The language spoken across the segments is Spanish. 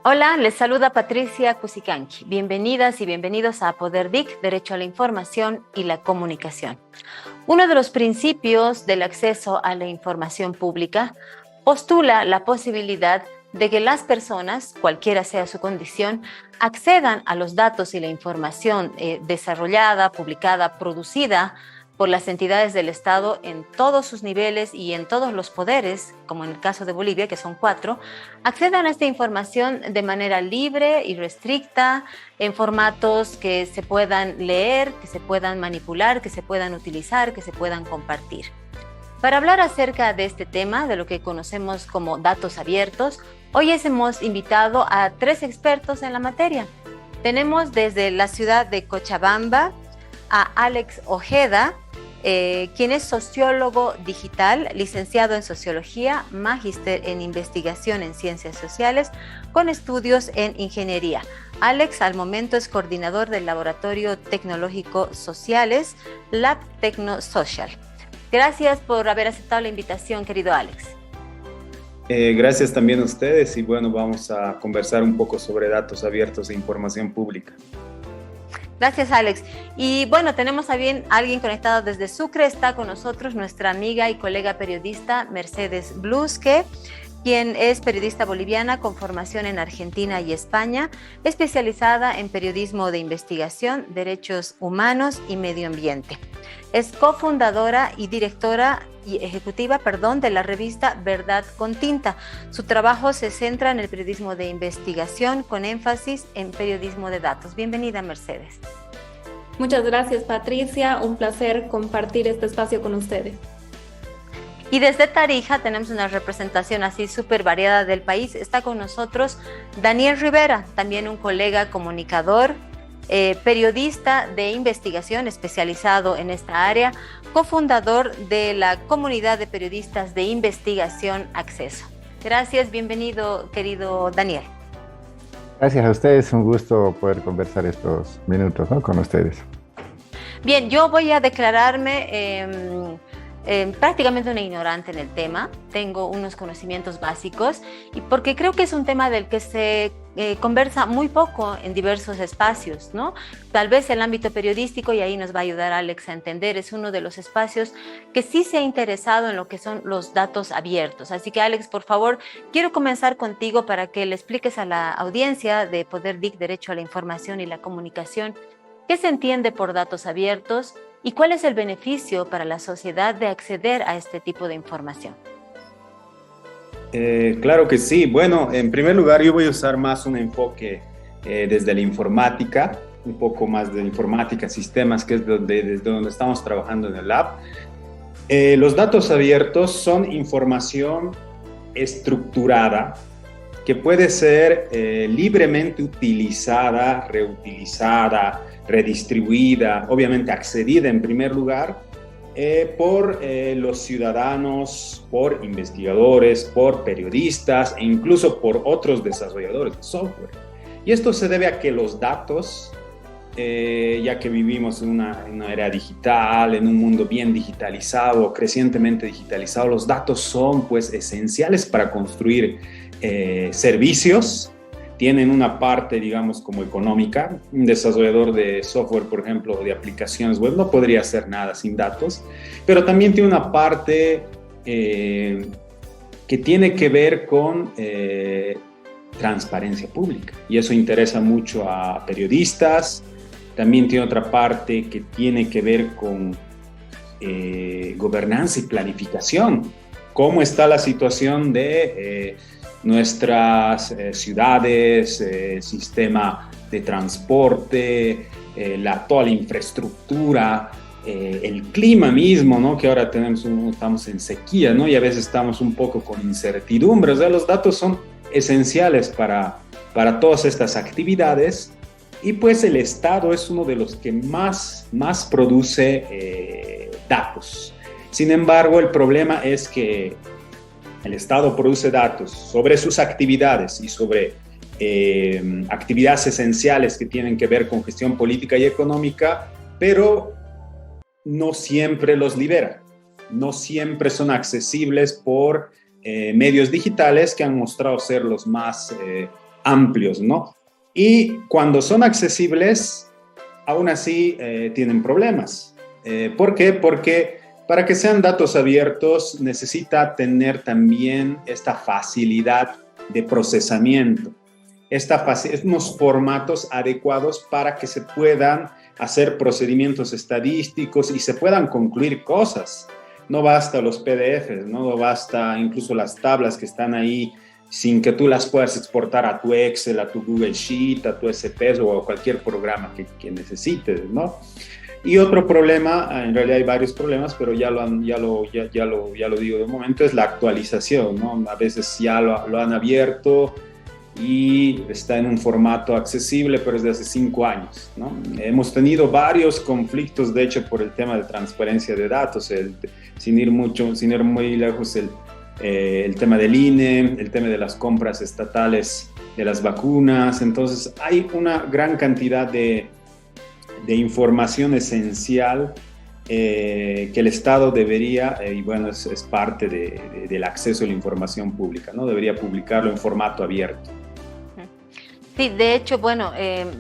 Hola, les saluda Patricia Cusicanqui. Bienvenidas y bienvenidos a Poder DIC, Derecho a la Información y la Comunicación. Uno de los principios del acceso a la información pública postula la posibilidad de que las personas, cualquiera sea su condición, accedan a los datos y la información desarrollada, publicada, producida por las entidades del Estado en todos sus niveles y en todos los poderes, como en el caso de Bolivia, que son 4, accedan a esta información de manera libre y restricta, en formatos que se puedan leer, que se puedan manipular, que se puedan utilizar, que se puedan compartir. Para hablar acerca de este tema, de lo que conocemos como datos abiertos, hoy hemos invitado a 3 expertos en la materia. Tenemos desde la ciudad de Cochabamba a Alex Ojeda, quien es sociólogo digital, licenciado en Sociología, magíster en Investigación en Ciencias Sociales, con estudios en Ingeniería. Alex, al momento, es coordinador del Laboratorio Tecnológico Sociales, Lab Tecnosocial. Gracias por haber aceptado la invitación, querido Alex. Gracias también a ustedes y bueno, vamos a conversar un poco sobre datos abiertos e información pública. Gracias, Alex. Y bueno, tenemos a alguien conectado desde Sucre. Está con nosotros nuestra amiga y colega periodista Mercedes Blusque, quien es periodista boliviana con formación en Argentina y España, especializada en periodismo de investigación, derechos humanos y medio ambiente. Es cofundadora y directora ejecutiva de la revista Verdad con Tinta. Su trabajo se centra en el periodismo de investigación con énfasis en periodismo de datos. Bienvenida, Mercedes. Muchas gracias, Patricia. Un placer compartir este espacio con ustedes. Y desde Tarija tenemos una representación así súper variada del país. Está con nosotros Daniel Rivera, también un colega comunicador, periodista de investigación especializado en esta área, cofundador de la comunidad de periodistas de investigación Acceso. Gracias, bienvenido, querido Daniel. Gracias a ustedes, un gusto poder conversar estos minutos, ¿no?, con ustedes. Bien, yo voy a declararme prácticamente una ignorante en el tema. Tengo unos conocimientos básicos y porque creo que es un tema del que se conversa muy poco en diversos espacios, ¿no? Tal vez el ámbito periodístico, y ahí nos va a ayudar Alex a entender, es uno de los espacios que sí se ha interesado en lo que son los datos abiertos. Así que, Alex, por favor, quiero comenzar contigo para que le expliques a la audiencia de Poder DIC, Derecho a la Información y la Comunicación, qué se entiende por datos abiertos y cuál es el beneficio para la sociedad de acceder a este tipo de información. Claro que sí. Bueno, en primer lugar yo voy a usar más un enfoque desde la informática, un poco más de informática, sistemas, que es desde donde estamos trabajando en el lab. Los datos abiertos son información estructurada que puede ser libremente utilizada, reutilizada, redistribuida, obviamente accedida en primer lugar, por los ciudadanos, por investigadores, por periodistas e incluso por otros desarrolladores de software. Y esto se debe a que los datos, ya que vivimos en una era digital, en un mundo bien digitalizado, crecientemente digitalizado, los datos son pues esenciales para construir servicios. Tienen una parte, digamos, como económica. Un desarrollador de software, por ejemplo, de aplicaciones web, no podría hacer nada sin datos, pero también tiene una parte que tiene que ver con transparencia pública, y eso interesa mucho a periodistas. También tiene otra parte que tiene que ver con gobernanza y planificación. ¿Cómo está la situación de nuestras ciudades, sistema de transporte, toda la infraestructura, el clima mismo, ¿no?, que ahora estamos en sequía, ¿no?, y a veces estamos un poco con incertidumbre? O sea, los datos son esenciales para todas estas actividades, y pues el Estado es uno de los que más produce datos. Sin embargo, el problema es que el Estado produce datos sobre sus actividades y sobre actividades esenciales que tienen que ver con gestión política y económica, pero no siempre los libera. No siempre son accesibles por medios digitales que han mostrado ser los más amplios, ¿no? Y cuando son accesibles, aún así tienen problemas. ¿Por qué? Porque para que sean datos abiertos necesita tener también esta facilidad de procesamiento, unos formatos adecuados para que se puedan hacer procedimientos estadísticos y se puedan concluir cosas. No basta los PDFs, no basta incluso las tablas que están ahí sin que tú las puedas exportar a tu Excel, a tu Google Sheet, a tu SPS o a cualquier programa que necesites, ¿no? Y otro problema, en realidad hay varios problemas, pero ya lo digo de momento, es la actualización, ¿no? A veces ya lo han abierto y está en un formato accesible, pero es de hace 5 años, ¿no? Hemos tenido varios conflictos, de hecho, por el tema de transparencia de datos, sin ir muy lejos, el tema del INE, el tema de las compras estatales de las vacunas. Entonces, hay una gran cantidad de información esencial que el Estado debería, y bueno, es parte del acceso a la información pública, ¿no? Debería publicarlo en formato abierto. Sí, de hecho, bueno,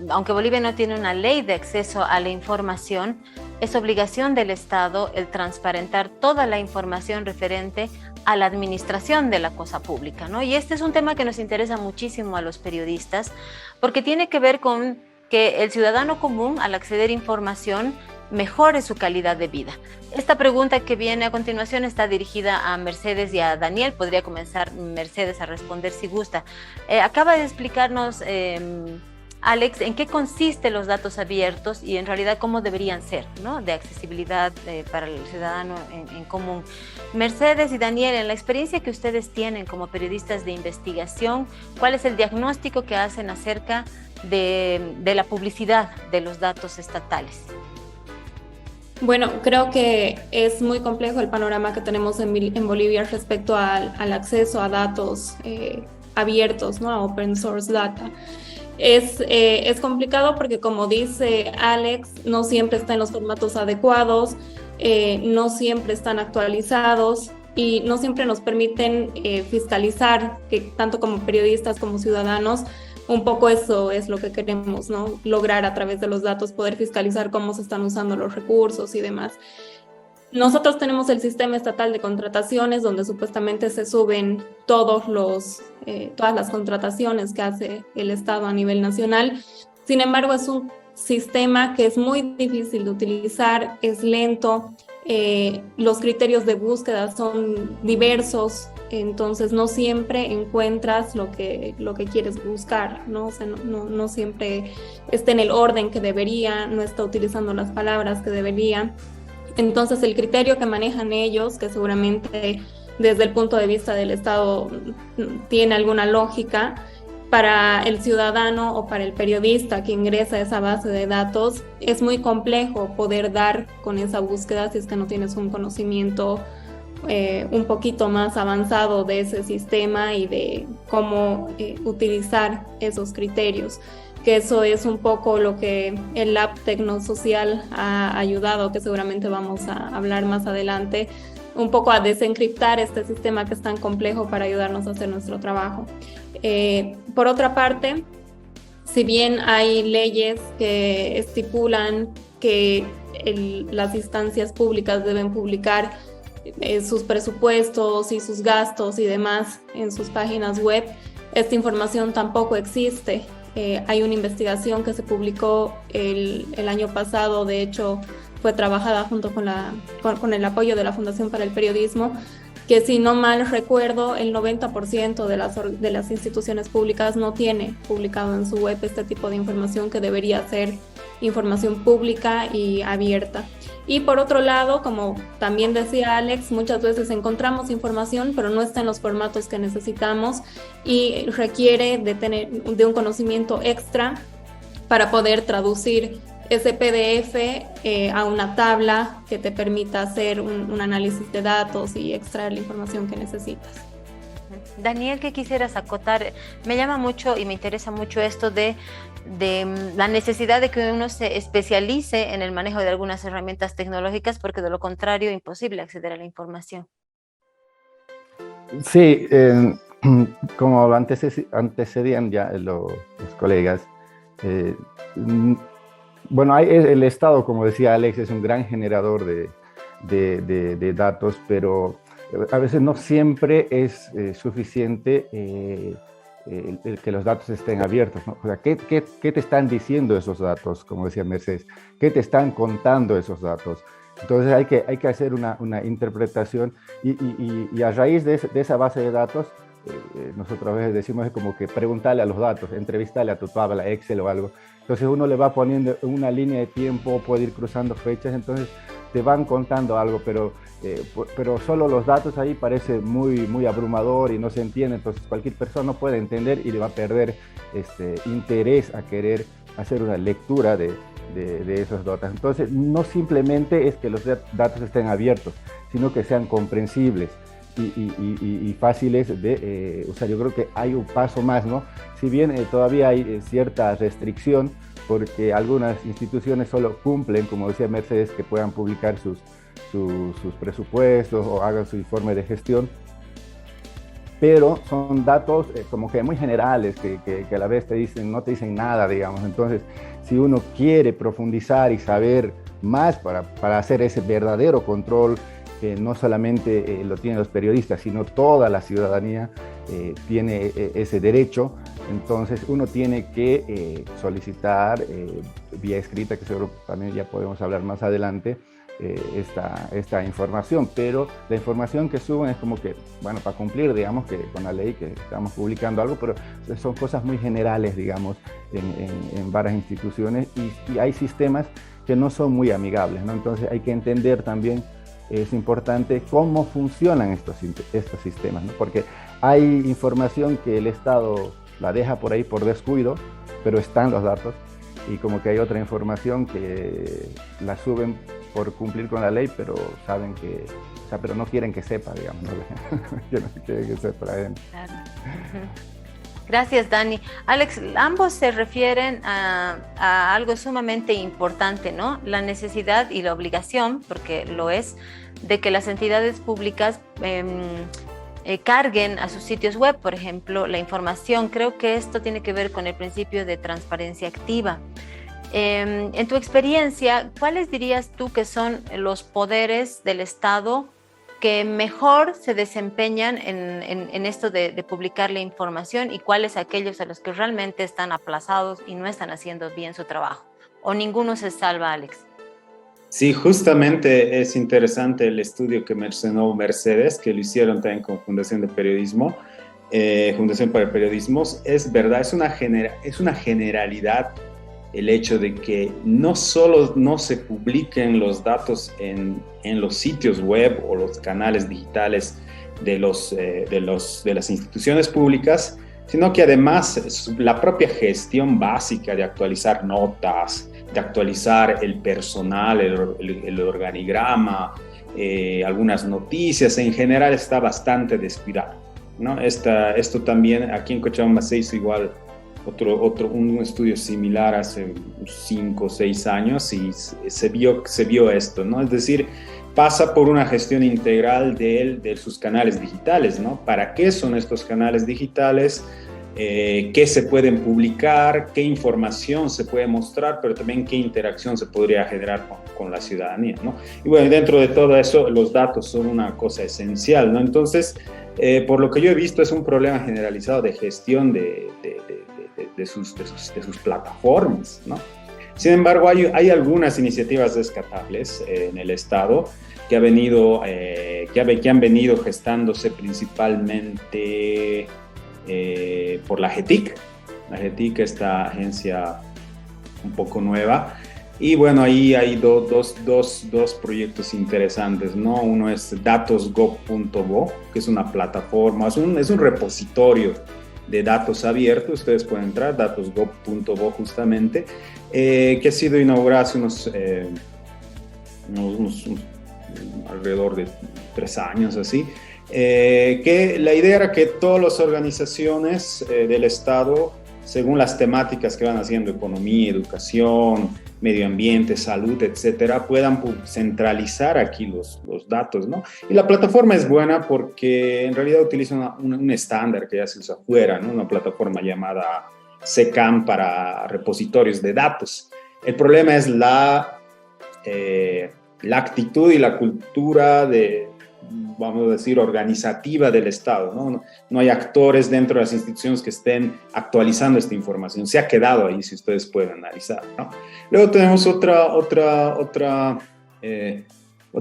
aunque Bolivia no tiene una ley de acceso a la información, es obligación del Estado el transparentar toda la información referente a la administración de la cosa pública, ¿no? Y este es un tema que nos interesa muchísimo a los periodistas, porque tiene que ver con que el ciudadano común, al acceder a información, mejore su calidad de vida. Esta pregunta que viene a continuación está dirigida a Mercedes y a Daniel. Podría comenzar Mercedes a responder si gusta. Acaba de explicarnos, Alex, en qué consisten los datos abiertos y en realidad cómo deberían ser, ¿no? De accesibilidad para el ciudadano en común. Mercedes y Daniel, en la experiencia que ustedes tienen como periodistas de investigación, ¿cuál es el diagnóstico que hacen acerca de la publicidad de los datos estatales? Bueno, creo que es muy complejo el panorama que tenemos en Bolivia respecto al acceso a datos abiertos, ¿no? A open source data. Es complicado porque, como dice Alex, no siempre está en los formatos adecuados, no siempre están actualizados y no siempre nos permiten fiscalizar, que tanto como periodistas como ciudadanos, un poco eso es lo que queremos, ¿no? Lograr a través de los datos, poder fiscalizar cómo se están usando los recursos y demás. Nosotros tenemos el sistema estatal de contrataciones, donde supuestamente se suben todas las contrataciones que hace el Estado a nivel nacional. Sin embargo, es un sistema que es muy difícil de utilizar, es lento, los criterios de búsqueda son diversos, entonces no siempre encuentras lo que quieres buscar, ¿no? O sea, no siempre está en el orden que debería, no está utilizando las palabras que debería. Entonces el criterio que manejan ellos, que seguramente desde el punto de vista del Estado tiene alguna lógica, para el ciudadano o para el periodista que ingresa a esa base de datos, es muy complejo poder dar con esa búsqueda si es que no tienes un conocimiento un poquito más avanzado de ese sistema y de cómo utilizar esos criterios, que eso es un poco lo que el Lab Tecnosocial ha ayudado, que seguramente vamos a hablar más adelante, un poco a desencriptar este sistema que es tan complejo para ayudarnos a hacer nuestro trabajo. Por otra parte, si bien hay leyes que estipulan que las instancias públicas deben publicar sus presupuestos y sus gastos y demás en sus páginas web, esta información tampoco existe. Hay una investigación que se publicó el año pasado, de hecho fue trabajada junto con el apoyo de la Fundación para el Periodismo, que si no mal recuerdo, el 90% de las instituciones públicas no tiene publicado en su web este tipo de información que debería ser información pública y abierta. Y por otro lado, como también decía Alex, muchas veces encontramos información, pero no está en los formatos que necesitamos y requiere de un conocimiento extra para poder traducir ese PDF a una tabla que te permita hacer un análisis de datos y extraer la información que necesitas. Daniel, ¿qué quisieras acotar? Me llama mucho y me interesa mucho esto de la necesidad de que uno se especialice en el manejo de algunas herramientas tecnológicas, porque de lo contrario es imposible acceder a la información. Sí, como antecedían ya los colegas, eh, bueno, el Estado, como decía Alex, es un gran generador de datos, pero a veces no siempre es suficiente el que los datos estén abiertos, ¿no? O sea, ¿qué te están diciendo esos datos? Como decía Mercedes, ¿qué te están contando esos datos? Entonces hay que hacer una interpretación y a raíz de esa base de datos, nosotros a veces decimos es como que preguntarle a los datos, entrevistarle a tu tabla Excel o algo. Entonces uno le va poniendo una línea de tiempo, puede ir cruzando fechas, entonces te van contando algo, pero solo los datos ahí parece muy abrumador y no se entiende, entonces cualquier persona no puede entender y le va a perder interés a querer hacer una lectura de esos datos. Entonces no simplemente es que los datos estén abiertos, sino que sean comprensibles y fáciles de usar. Yo creo que hay un paso más, ¿no? Si bien todavía hay cierta restricción, porque algunas instituciones solo cumplen, como decía Mercedes, que puedan publicar sus presupuestos o hagan su informe de gestión, pero son datos como que muy generales, que a la vez no te dicen nada, digamos. Entonces, si uno quiere profundizar y saber más para hacer ese verdadero control, que no solamente lo tienen los periodistas, sino toda la ciudadanía tiene ese derecho, entonces uno tiene que solicitar vía escrita, que seguro también ya podemos hablar más adelante, esta información, pero la información que suben es como que, bueno, para cumplir, digamos, que con la ley que estamos publicando algo, pero son cosas muy generales, digamos, en varias instituciones y hay sistemas que no son muy amigables, ¿no? Entonces hay que entender también, es importante cómo funcionan estos sistemas, ¿no? Porque hay información que el Estado la deja por ahí por descuido, pero están los datos, y como que hay otra información que la suben por cumplir con la ley, pero saben que, o sea, pero no quieren que sepa, digamos, ¿no? No quieren que sepa la gente. Claro. Gracias, Dani. Alex, ambos se refieren a algo sumamente importante, ¿no? La necesidad y la obligación, porque lo es, de que las entidades públicas carguen a sus sitios web, por ejemplo, la información. Creo que esto tiene que ver con el principio de transparencia activa. En tu experiencia, ¿cuáles dirías tú que son los poderes del Estado que mejor se desempeñan en esto de publicar la información y cuáles aquellos a los que realmente están aplazados y no están haciendo bien su trabajo? ¿O ninguno se salva, Alex? Sí, justamente es interesante el estudio que mencionó Mercedes, que lo hicieron también con Fundación de Periodismo, Fundación para Periodismos. Es verdad, es una generalidad el hecho de que no solo no se publiquen los datos en los sitios web o los canales digitales de las instituciones públicas, sino que además la propia gestión básica de actualizar notas, de actualizar el personal, el organigrama, algunas noticias, en general está bastante descuidado, ¿no? Esto también aquí en Cochabamba se hizo igual un estudio similar hace 5 o 6 años y se vio esto, ¿no? Es decir, pasa por una gestión integral de sus canales digitales, ¿no? ¿Para qué son estos canales digitales? ¿Qué se pueden publicar? ¿Qué información se puede mostrar? Pero también qué interacción se podría generar con la ciudadanía, ¿no? Y bueno, dentro de todo eso, los datos son una cosa esencial, ¿no? Entonces, por lo que yo he visto, es un problema generalizado de gestión de sus plataformas, ¿no? Sin embargo, hay algunas iniciativas rescatables en el Estado que han venido gestándose principalmente por la GETIC. La GETIC, esta agencia un poco nueva. Y bueno, ahí hay dos proyectos interesantes, ¿no? Uno es datosgov.bo, que es una plataforma, es un repositorio de datos abiertos. Ustedes pueden entrar, datosgov.bo justamente, que ha sido inaugurado hace unos alrededor de 3 años, así. Que la idea era que todas las organizaciones del Estado según las temáticas que van haciendo, economía, educación, medio ambiente, salud, etcétera, puedan centralizar aquí los datos, ¿no? Y la plataforma es buena porque en realidad utiliza un estándar que ya se usa afuera, ¿no? Una plataforma llamada SECAM para repositorios de datos. El problema es la actitud y la cultura vamos a decir, organizativa del Estado, ¿no? No hay actores dentro de las instituciones que estén actualizando esta información. Se ha quedado ahí, si ustedes pueden analizar, ¿no? Luego tenemos otra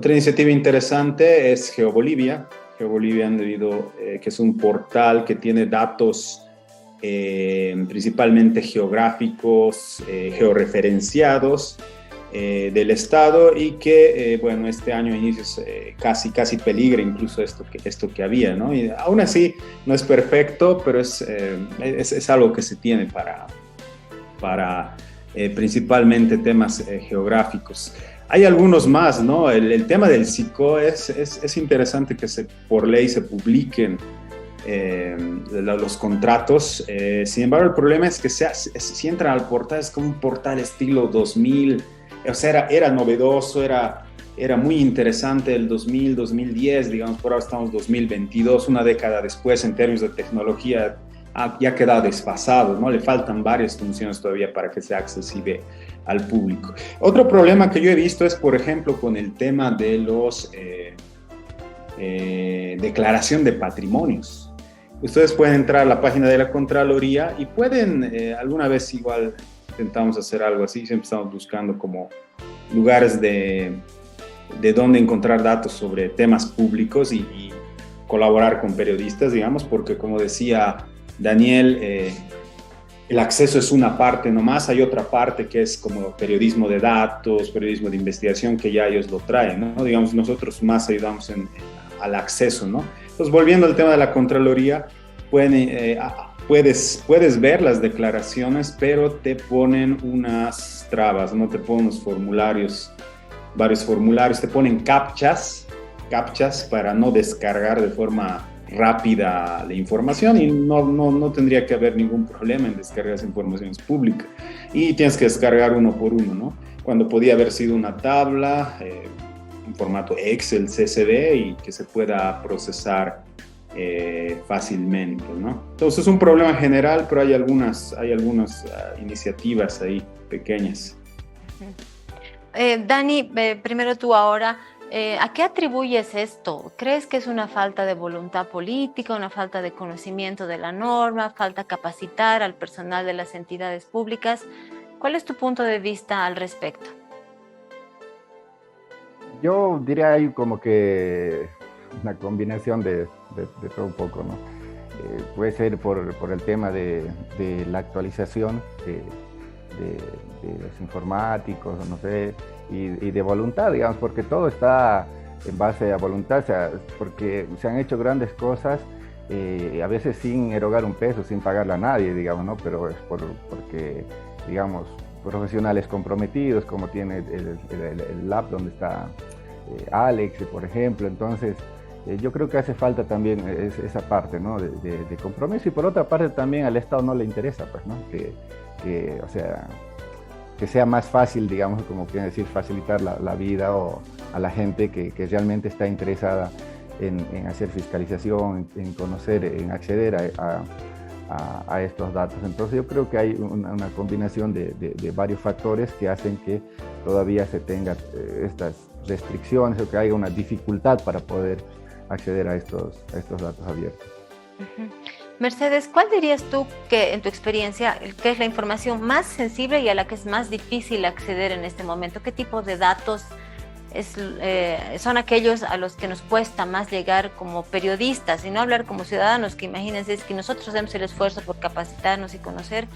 iniciativa interesante, es GeoBolivia. GeoBolivia, que es un portal que tiene datos principalmente geográficos, georreferenciados, del Estado, y que, bueno, este año a inicios casi peligra incluso esto que había, ¿no? Y aún así no es perfecto, pero es algo que se tiene para principalmente temas geográficos. Hay algunos más, ¿no? El tema del SICO es interesante que por ley se publiquen los contratos. Sin embargo, el problema es que si entran al portal, es como un portal estilo 2000. O sea, era novedoso, era muy interesante el 2000, 2010, digamos, por ahora estamos 2022, una década después en términos de tecnología ya ha quedado desfasado, ¿no? Le faltan varias funciones todavía para que sea accesible al público. Otro problema que yo he visto es, por ejemplo, con el tema de los declaración de patrimonios. Ustedes pueden entrar a la página de la Contraloría y pueden, alguna vez igual intentamos hacer algo así, siempre estamos buscando como lugares de dónde encontrar datos sobre temas públicos y colaborar con periodistas, digamos, porque como decía Daniel, el acceso es una parte nomás, hay otra parte que es como periodismo de datos, periodismo de investigación, que ya ellos lo traen, ¿no? Digamos, nosotros más ayudamos al acceso, ¿no? Entonces, volviendo al tema de la Contraloría, puedes ver las declaraciones, pero te ponen unas trabas, no te ponen unos formularios, varios formularios, te ponen captchas para no descargar de forma rápida la información, y no tendría que haber ningún problema en descargar esa información, es pública, y tienes que descargar uno por uno, ¿no? Cuando podía haber sido una tabla, en formato Excel, CSV, y que se pueda procesar fácilmente, ¿no? Entonces es un problema general, pero hay algunas iniciativas ahí pequeñas. Dani, primero tú ahora, ¿a qué atribuyes esto? ¿Crees que es una falta de voluntad política, una falta de conocimiento de la norma, falta capacitar al personal de las entidades públicas? ¿Cuál es tu punto de vista al respecto? Yo diría hay como que una combinación de todo un poco, ¿no? Puede ser por el tema de la actualización de los informáticos, no sé, y de voluntad, digamos, porque todo está en base a voluntad, o sea, porque se han hecho grandes cosas, a veces sin erogar un peso, sin pagarle a nadie, digamos, ¿no? Pero es porque, digamos, profesionales comprometidos, como tiene el lab donde está Alex, por ejemplo. Entonces, yo creo que hace falta también esa parte, ¿no? de compromiso, y por otra parte también al Estado no le interesa, pues, ¿no? O sea, que sea más fácil, digamos, como quieren decir, facilitar la vida a la gente que realmente está interesada en hacer fiscalización, en conocer, en acceder a estos datos. Entonces yo creo que hay una combinación de varios factores que hacen que todavía se tenga estas restricciones, o que haya una dificultad para poder acceder a estos datos abiertos. Uh-huh. Mercedes, ¿cuál dirías tú que, en tu experiencia, que es la información más sensible y a la que es más difícil acceder en este momento? ¿Qué tipo de datos son aquellos a los que nos cuesta más llegar como periodistas y no hablar como ciudadanos? Que imagínense, es que nosotros hacemos el esfuerzo por capacitarnos y conocer.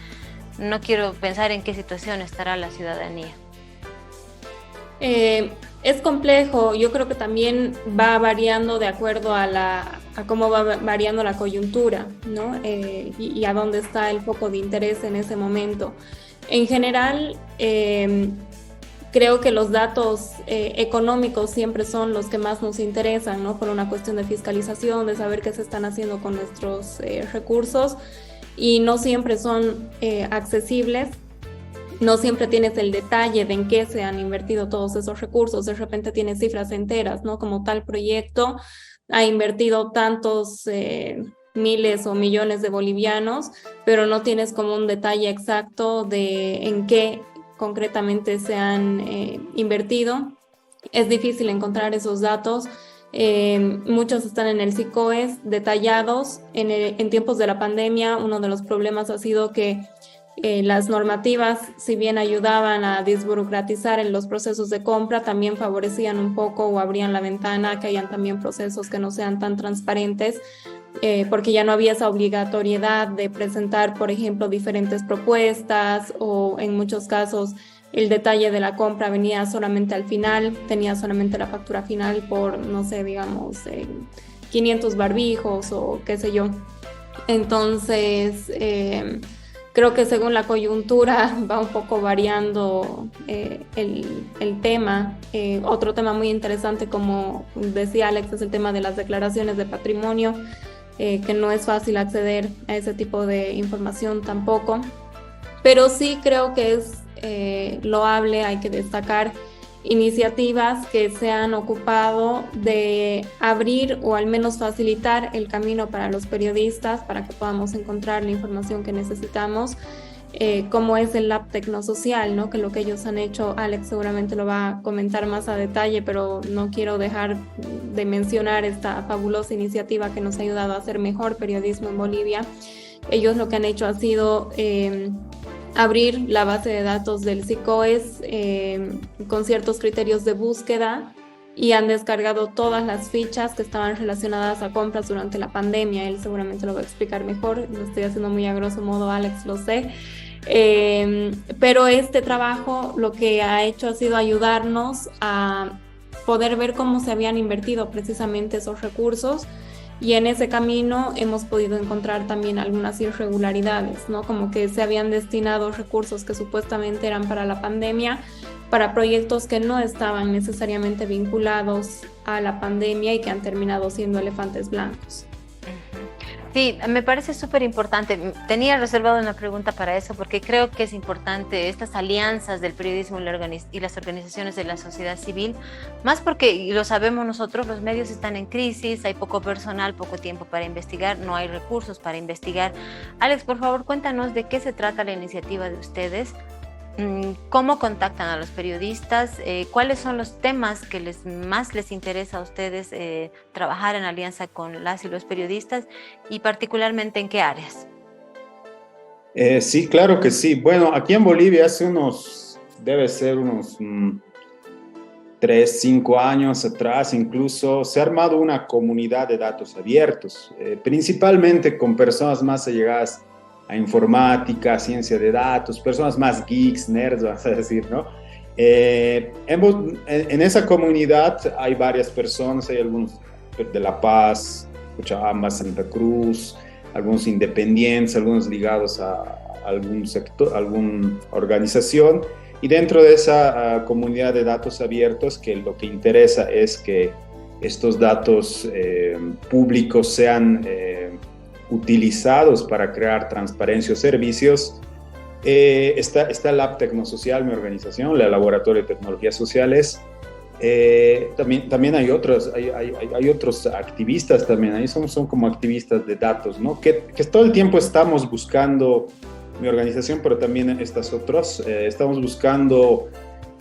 No quiero pensar en qué situación estará la ciudadanía. Es complejo. Yo creo que también va variando de acuerdo a cómo va variando la coyuntura, ¿no? Y a dónde está el foco de interés en ese momento. En general, creo que los datos económicos siempre son los que más nos interesan, ¿no? Por una cuestión de fiscalización, de saber qué se están haciendo con nuestros recursos. y no siempre son accesibles. No siempre tienes el detalle de en qué se han invertido todos esos recursos. De repente tienes cifras enteras, ¿no? Como tal proyecto ha invertido tantos miles o millones de bolivianos, pero no tienes como un detalle exacto de en qué concretamente se han invertido. Es difícil encontrar esos datos. Muchos están en el SICOES detallados. En tiempos de la pandemia, uno de los problemas ha sido que las normativas, si bien ayudaban a desburocratizar en los procesos de compra, también favorecían un poco o abrían la ventana a que hayan también procesos que no sean tan transparentes, porque ya no había esa obligatoriedad de presentar, por ejemplo, diferentes propuestas, o en muchos casos el detalle de la compra venía solamente al final, tenía solamente la factura final por, no sé, digamos, 500 barbijos o qué sé yo. Entonces, creo que según la coyuntura va un poco variando el tema. Otro tema muy interesante, como decía Alex, es el tema de las declaraciones de patrimonio, que no es fácil acceder a ese tipo de información tampoco. Pero sí creo que es loable, hay que destacar iniciativas que se han ocupado de abrir o al menos facilitar el camino para los periodistas para que podamos encontrar la información que necesitamos, como es el Lab Tecnosocial, ¿no? Que lo que ellos han hecho, Alex seguramente lo va a comentar más a detalle, pero no quiero dejar de mencionar esta fabulosa iniciativa que nos ha ayudado a hacer mejor periodismo en Bolivia. Ellos lo que han hecho ha sido abrir la base de datos del SICOES con ciertos criterios de búsqueda, y han descargado todas las fichas que estaban relacionadas a compras durante la pandemia. Él seguramente lo va a explicar mejor, lo estoy haciendo muy a grosso modo, Alex, lo sé. Pero este trabajo lo que ha hecho ha sido ayudarnos a poder ver cómo se habían invertido precisamente esos recursos, y en ese camino hemos podido encontrar también algunas irregularidades, ¿no? Como que se habían destinado recursos que supuestamente eran para la pandemia, para proyectos que no estaban necesariamente vinculados a la pandemia y que han terminado siendo elefantes blancos. Sí, me parece súper importante. Tenía reservado una pregunta para eso porque creo que es importante estas alianzas del periodismo y las organizaciones de la sociedad civil, más porque, y lo sabemos nosotros, los medios están en crisis, hay poco personal, poco tiempo para investigar, no hay recursos para investigar. Alex, por favor, cuéntanos de qué se trata la iniciativa de ustedes. ¿Cómo contactan a los periodistas? ¿Cuáles son los temas que más les interesa a ustedes trabajar en alianza con las y los periodistas, y particularmente en qué áreas? Sí, claro que sí. Bueno, aquí en Bolivia debe ser unos 3, 5 años atrás incluso, se ha armado una comunidad de datos abiertos, principalmente con personas más allegadas a informática, ciencia de datos, personas más geeks, nerds, vas a decir, ¿no? En esa comunidad hay varias personas, hay algunos de La Paz, Cochabamba, Santa Cruz, algunos independientes, algunos ligados a algún sector, alguna organización, y dentro de esa comunidad de datos abiertos, que lo que interesa es que estos datos públicos sean utilizados para crear transparencia o servicios. Está el Lab Tecnosocial, mi organización, el Laboratorio de Tecnologías Sociales. También hay otros activistas también, ahí son como activistas de datos, ¿no? Que todo el tiempo estamos buscando, mi organización, pero también estas otros, estamos buscando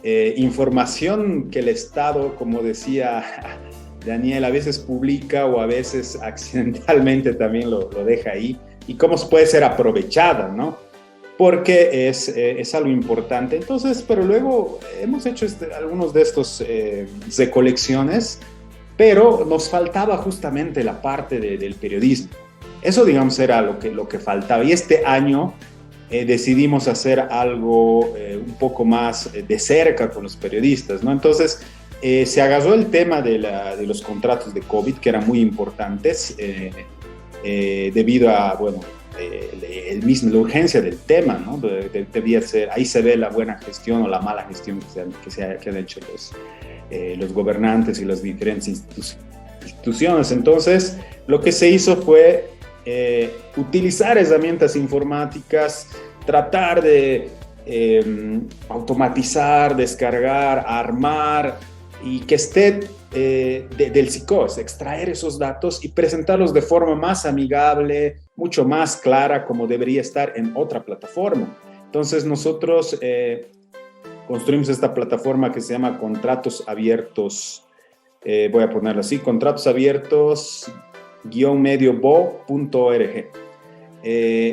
información que el Estado, como decía Daniel, a veces publica o a veces accidentalmente también lo deja ahí, y cómo puede ser aprovechada, ¿no? Porque es algo importante. Entonces, pero luego hemos hecho algunos de estos recolecciones, pero nos faltaba justamente la parte del periodismo. Eso, digamos, era lo que faltaba. Y este año decidimos hacer algo un poco más de cerca con los periodistas, ¿no? Entonces, se agarró el tema de los contratos de COVID, que eran muy importantes, debido a, bueno, la urgencia del tema, ¿no? Debía ser, ahí se ve la buena gestión o la mala gestión que han hecho los gobernantes y las diferentes instituciones. Entonces, lo que se hizo fue utilizar herramientas informáticas, tratar de automatizar, descargar, armar y que esté del SICOS, extraer esos datos y presentarlos de forma más amigable, mucho más clara, como debería estar en otra plataforma. Entonces nosotros construimos esta plataforma que se llama Contratos Abiertos, voy a ponerlo así, contratosabiertos-mediobo.org,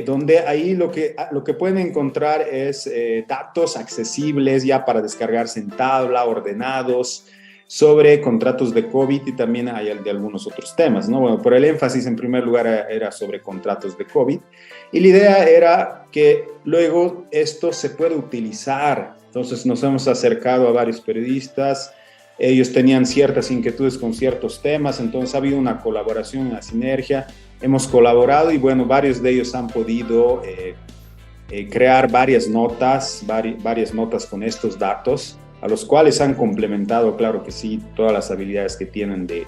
donde ahí lo que pueden encontrar es datos accesibles ya para descargarse en tabla, ordenados, sobre contratos de COVID, y también hay de algunos otros temas, ¿no? Bueno, pero el énfasis en primer lugar era sobre contratos de COVID, y la idea era que luego esto se puede utilizar. Entonces nos hemos acercado a varios periodistas, ellos tenían ciertas inquietudes con ciertos temas, entonces ha habido una colaboración, una sinergia, hemos colaborado y bueno, varios de ellos han podido crear varias notas con estos datos, a los cuales han complementado, claro que sí, todas las habilidades que tienen de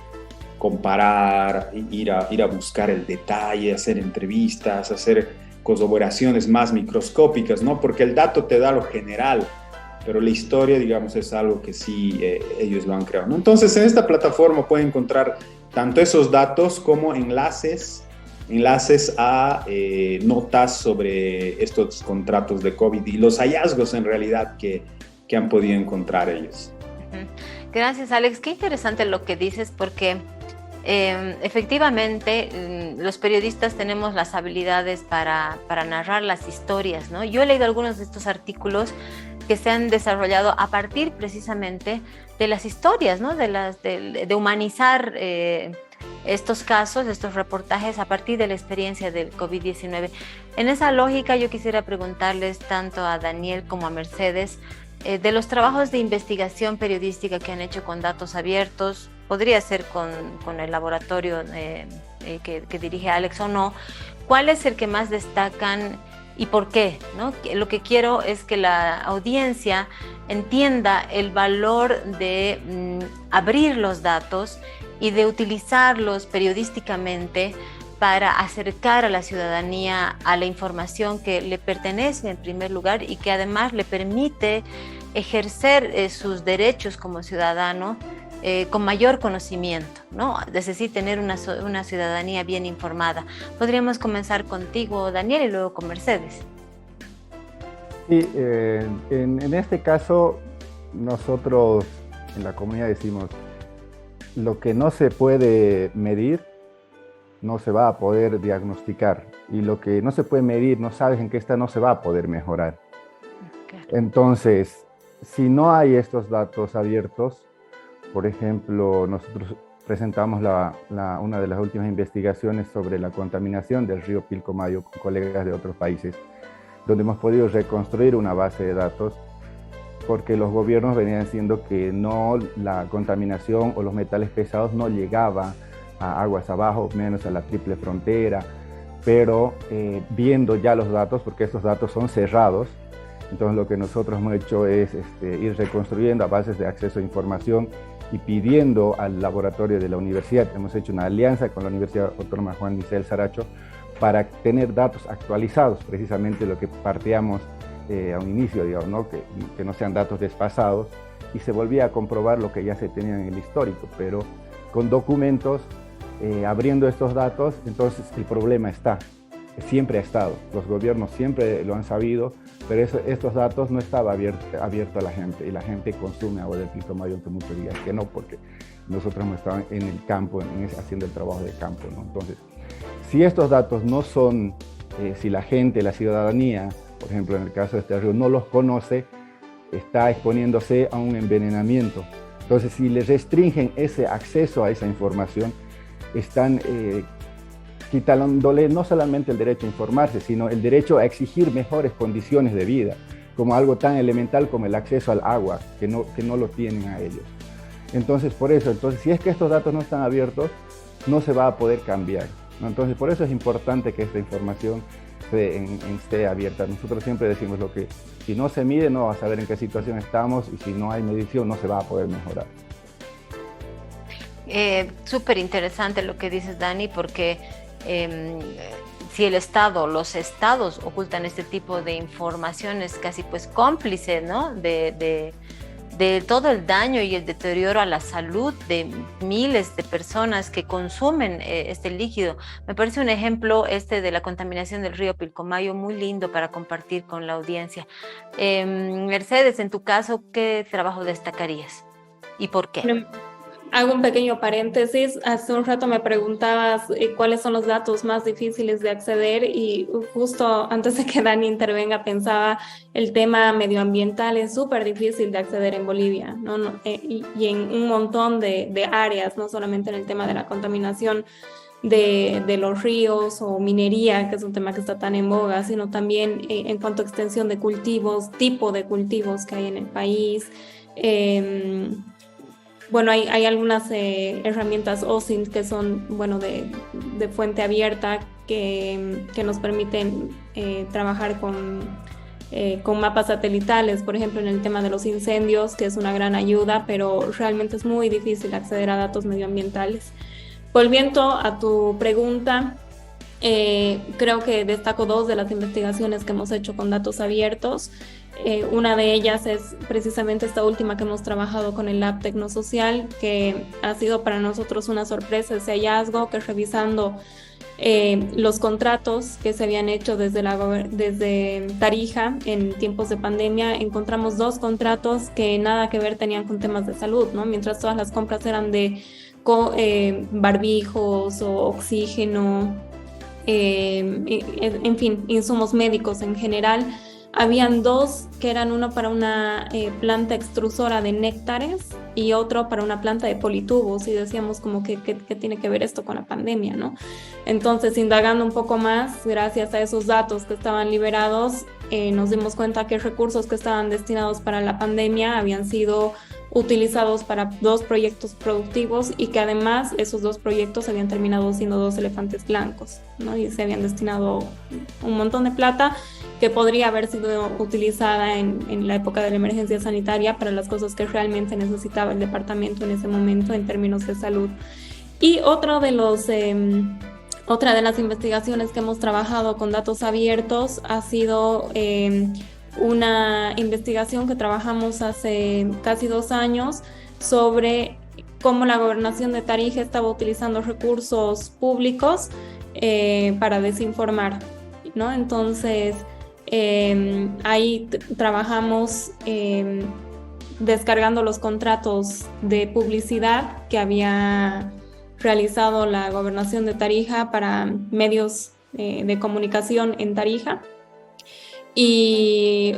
comparar, ir a buscar el detalle, hacer entrevistas, hacer corroboraciones más microscópicas, ¿no? Porque el dato te da lo general, pero la historia, digamos, es algo que sí ellos lo han creado, ¿no? Entonces, en esta plataforma pueden encontrar tanto esos datos como enlaces a notas sobre estos contratos de COVID y los hallazgos en realidad que han podido encontrar ellos. Gracias, Alex. Qué interesante lo que dices, porque efectivamente los periodistas tenemos las habilidades para narrar las historias, ¿no? Yo he leído algunos de estos artículos que se han desarrollado a partir precisamente de las historias, ¿no? De humanizar estos casos, estos reportajes a partir de la experiencia del COVID-19. En esa lógica yo quisiera preguntarles tanto a Daniel como a Mercedes de los trabajos de investigación periodística que han hecho con datos abiertos, podría ser con el laboratorio que dirige Alex o no, ¿cuál es el que más destacan y por qué, ¿no? Lo que quiero es que la audiencia entienda el valor de abrir los datos y de utilizarlos periodísticamente para acercar a la ciudadanía a la información que le pertenece en primer lugar y que además le permite ejercer sus derechos como ciudadano con mayor conocimiento, ¿no? Es decir, tener una ciudadanía bien informada. Podríamos comenzar contigo, Daniel, y luego con Mercedes. Sí, en este caso, nosotros en la comunidad decimos, lo que no se puede medir, no se va a poder diagnosticar. Y lo que no se puede medir, no sabes en qué está, no se va a poder mejorar. Claro. Entonces, si no hay estos datos abiertos, por ejemplo, nosotros presentamos una de las últimas investigaciones sobre la contaminación del río Pilcomayo con colegas de otros países, donde hemos podido reconstruir una base de datos porque los gobiernos venían diciendo que no, la contaminación o los metales pesados no llegaba a aguas abajo, menos a la triple frontera, pero viendo ya los datos, porque estos datos son cerrados, entonces lo que nosotros hemos hecho es ir reconstruyendo a bases de acceso a información y pidiendo al laboratorio de la universidad, hemos hecho una alianza con la Universidad Autónoma Juan Misael Saracho para tener datos actualizados, precisamente lo que partíamos a un inicio, digamos, ¿no? Que no sean datos desfasados, y se volvía a comprobar lo que ya se tenía en el histórico, pero con documentos, abriendo estos datos, entonces el problema siempre ha estado, los gobiernos siempre lo han sabido, pero estos datos no estaba abierto a la gente, y la gente consume agua del Pilcomayo, aunque muchos digan que no, porque nosotros hemos estado en el campo, haciendo el trabajo de campo, ¿no? Entonces, si estos datos no son, si la gente, la ciudadanía, por ejemplo, en el caso de este río, no los conoce, está exponiéndose a un envenenamiento. Entonces, si les restringen ese acceso a esa información, están quitándole no solamente el derecho a informarse, sino el derecho a exigir mejores condiciones de vida, como algo tan elemental como el acceso al agua, que no lo tienen a ellos. Entonces, por eso, si es que estos datos no están abiertos, no se va a poder cambiar, ¿no? Entonces, por eso es importante que esta información esté abierta. Nosotros siempre decimos lo que si no se mide, no va a saber en qué situación estamos, y si no hay medición, no se va a poder mejorar. Súper interesante lo que dices, Dani, porque si el Estado, los estados ocultan este tipo de información, es casi pues cómplice, ¿no? de todo el daño y el deterioro a la salud de miles de personas que consumen este líquido. Me parece un ejemplo de la contaminación del río Pilcomayo muy lindo para compartir con la audiencia. Mercedes, en tu caso, ¿qué trabajo destacarías y por qué? Hago un pequeño paréntesis. Hace un rato me preguntabas cuáles son los datos más difíciles de acceder y justo antes de que Dani intervenga pensaba el tema medioambiental es súper difícil de acceder en Bolivia, ¿no? Y en un montón de áreas, no solamente en el tema de la contaminación de los ríos o minería, que es un tema que está tan en boga, sino también en cuanto a extensión de cultivos, tipo de cultivos que hay en el país. Bueno, hay algunas herramientas OSINT que son, bueno, de fuente abierta que nos permiten trabajar con mapas satelitales, por ejemplo, en el tema de los incendios, que es una gran ayuda, pero realmente es muy difícil acceder a datos medioambientales. Volviendo a tu pregunta, creo que destaco 2 de las investigaciones que hemos hecho con datos abiertos. Una de ellas es precisamente esta última que hemos trabajado con el Lab Tecnosocial, que ha sido para nosotros una sorpresa ese hallazgo, que revisando los contratos que se habían hecho desde Tarija en tiempos de pandemia, encontramos 2 contratos que nada que ver tenían con temas de salud, ¿no? Mientras todas las compras eran de barbijos o oxígeno, en fin, insumos médicos en general. Habían 2 que eran uno para una planta extrusora de néctares y otro para una planta de politubos, y decíamos como que tiene que ver esto con la pandemia, ¿no? Entonces, indagando un poco más, gracias a esos datos que estaban liberados, nos dimos cuenta que recursos que estaban destinados para la pandemia habían sido utilizados para 2 proyectos productivos y que además esos 2 proyectos habían terminado siendo 2 elefantes blancos, ¿no? Y se habían destinado un montón de plata que podría haber sido utilizada en la época de la emergencia sanitaria para las cosas que realmente necesitaba el departamento en ese momento en términos de salud. Y otra de las investigaciones que hemos trabajado con datos abiertos ha sido una investigación que trabajamos hace casi 2 años sobre cómo la gobernación de Tarija estaba utilizando recursos públicos para desinformar, ¿no? Entonces, ahí trabajamos descargando los contratos de publicidad que había realizado la gobernación de Tarija para medios de comunicación en Tarija. Y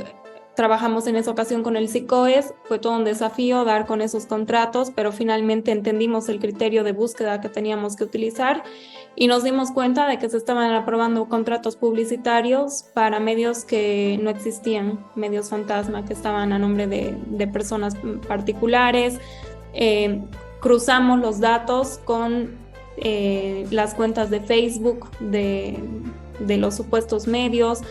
trabajamos en esa ocasión con el SICOES, fue todo un desafío dar con esos contratos, pero finalmente entendimos el criterio de búsqueda que teníamos que utilizar y nos dimos cuenta de que se estaban aprobando contratos publicitarios para medios que no existían, medios fantasma que estaban a nombre de personas particulares. Cruzamos los datos con las cuentas de Facebook de los supuestos medios,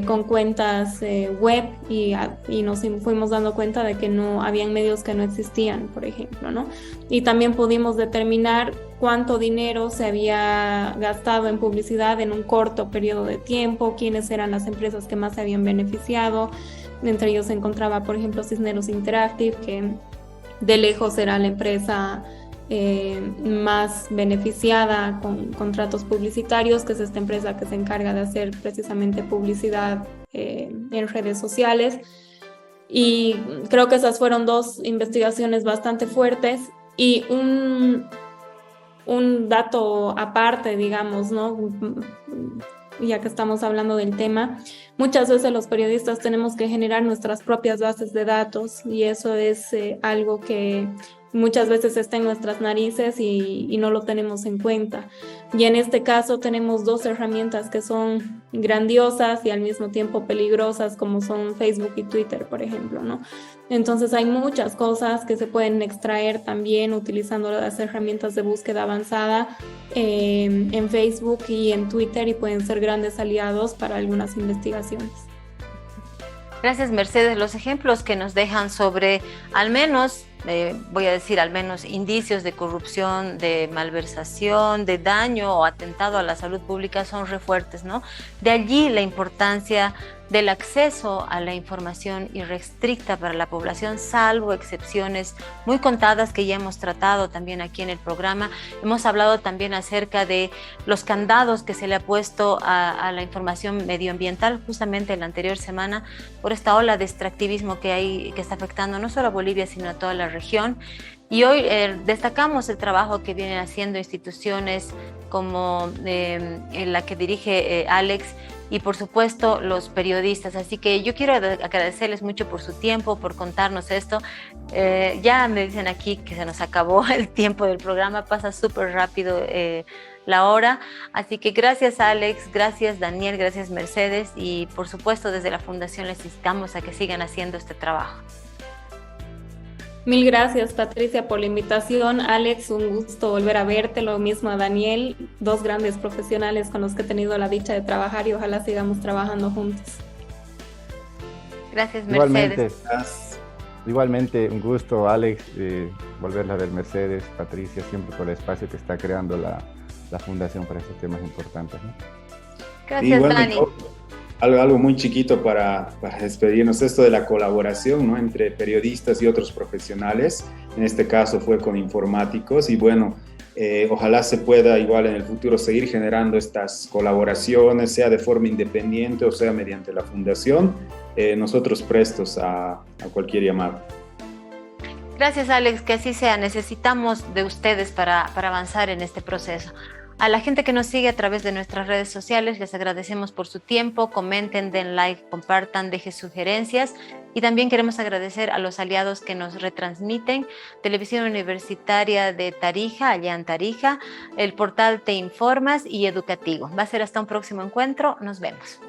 con cuentas web y nos fuimos dando cuenta de que no habían medios que no existían, por ejemplo, ¿no? Y también pudimos determinar cuánto dinero se había gastado en publicidad en un corto periodo de tiempo, quiénes eran las empresas que más se habían beneficiado. Entre ellos se encontraba, por ejemplo, Cisneros Interactive, que de lejos era la empresa más beneficiada con contratos publicitarios, que es esta empresa que se encarga de hacer precisamente publicidad en redes sociales. Y creo que esas fueron 2 investigaciones bastante fuertes. Y un dato aparte, digamos, ¿no? Ya que estamos hablando del tema, muchas veces los periodistas tenemos que generar nuestras propias bases de datos y eso es algo que muchas veces está en nuestras narices y no lo tenemos en cuenta. Y en este caso tenemos 2 herramientas que son grandiosas y al mismo tiempo peligrosas, como son Facebook y Twitter, por ejemplo, ¿no? Entonces hay muchas cosas que se pueden extraer también utilizando las herramientas de búsqueda avanzada en Facebook y en Twitter y pueden ser grandes aliados para algunas investigaciones. Gracias, Mercedes. Los ejemplos que nos dejan sobre al menos voy a decir al menos indicios de corrupción, de malversación, de daño o atentado a la salud pública son re fuertes, ¿no? De allí la importancia del acceso a la información irrestricta para la población, salvo excepciones muy contadas que ya hemos tratado también aquí en el programa. Hemos hablado también acerca de los candados que se le ha puesto a la información medioambiental justamente en la anterior semana por esta ola de extractivismo que está afectando no solo a Bolivia, sino a toda la región. Y hoy destacamos el trabajo que vienen haciendo instituciones como la que dirige Alex, y por supuesto los periodistas. Así que yo quiero agradecerles mucho por su tiempo, por contarnos esto. Ya me dicen aquí que se nos acabó el tiempo del programa, pasa súper rápido la hora. Así que gracias Alex, gracias Daniel, gracias Mercedes, y por supuesto desde la Fundación les instamos a que sigan haciendo este trabajo. Mil gracias, Patricia, por la invitación. Alex, un gusto volver a verte. Lo mismo a Daniel, dos grandes profesionales con los que he tenido la dicha de trabajar y ojalá sigamos trabajando juntos. Gracias, Mercedes. Igualmente, un gusto, Alex, volverla a ver, Mercedes, Patricia, siempre por el espacio que está creando la Fundación para estos temas importantes, ¿no? Gracias, Dani. Algo muy chiquito para despedirnos, esto de la colaboración, ¿no?, entre periodistas y otros profesionales, en este caso fue con informáticos, y bueno, ojalá se pueda igual en el futuro seguir generando estas colaboraciones, sea de forma independiente o sea mediante la fundación, nosotros prestos a cualquier llamado. Gracias, Alex, que así sea, necesitamos de ustedes para avanzar en este proceso. A la gente que nos sigue a través de nuestras redes sociales, les agradecemos por su tiempo, comenten, den like, compartan, dejen sugerencias, y también queremos agradecer a los aliados que nos retransmiten: Televisión Universitaria de Tarija, allá en Tarija, el portal Te Informas y Educativo. Va a ser hasta un próximo encuentro, nos vemos.